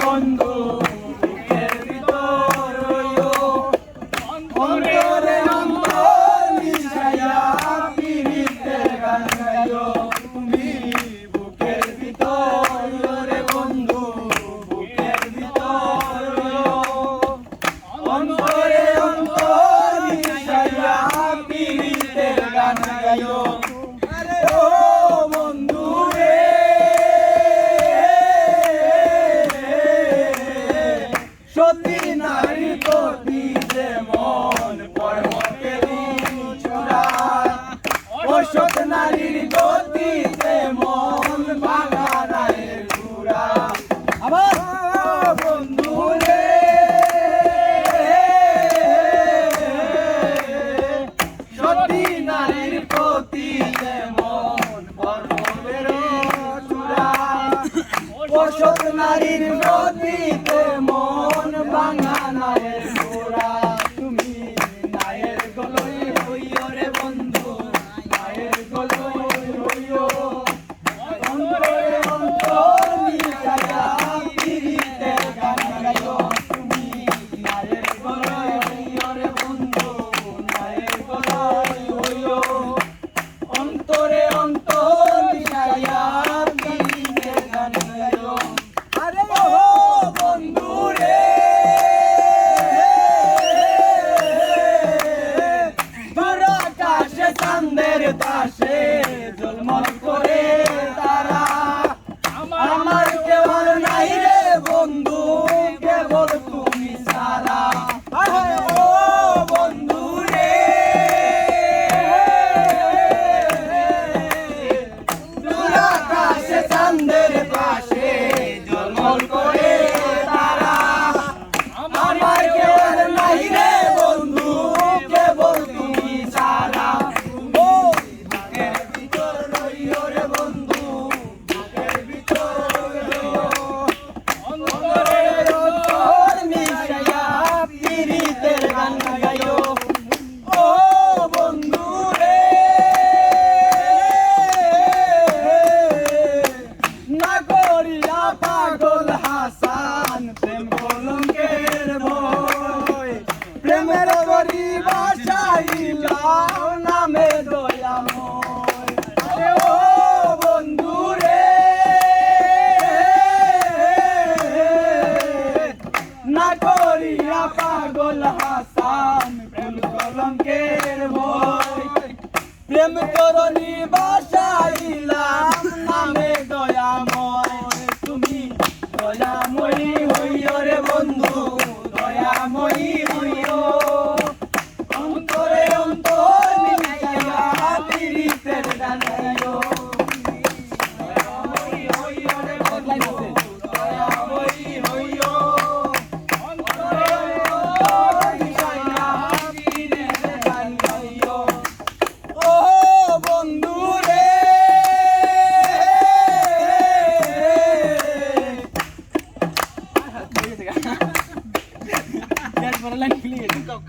বন্ধু বুকের ভিতর অন্তরে অন্তর মিশাইয়া পীড়িতের গান গাইও তুমি বুকের ভিতর রে বন্ধু বুকের ভিতর অন্তরে অন্তর মিশাইয়া পীড়িতের গান গাইও সতী নারী প্রতি যে মন পরমতেরি চূড়ায় ও সত নারীর গতি যে মন বাগানের চূড়া আবার বন্ধু রে সতী নারীর প্রতি যে মন পরমের চূড়া ও সত নারীর প্রতি যে মন ভাঙা নায়ের গোড়া তুমি নায়ের গলই হইও রে বন্ধু নায়ের গলই হইও অন্তরে অন্তর মিশাইয়া পীড়িতের গান গাইও তুমি নায়ের গলই হইও রে বন্ধু নায়ের গলই হইও অন্তরে অন্তর মিশাইয়া পীড়িতের গান গাইও আরে ও বন্ধু রে দূর আকাশে চাঁদের পাশে ঝলমল করে তারা আমার কেবল নাই রে বন্ধু কেবল তুমি সারা ও বন্ধু রে দূর আকাশে চাঁদের পাশে ঝলমল করে তারা আমার কেবল নাই রে বন্ধু কেবল তুমি সারা ও বুকের ভিতর রইও রে বন্ধু বুকের ভিতর রইও অন্তরে অন্তর মিশাইয়া পীড়িতের গান গাইও ও বন্ধু রে না করিয়া পাগল হাসান প্রেম কলঙ্কের ভয় প্রেমের গরি বাসাইলাও নামে দয়াময় ও বন্ধু রে না করিয়া পাগল হাসান প্রেম কলঙ্কের ভয় প্রেম করনি বাসাইলাম নামে দয়াময় তুমি দয়াময়ী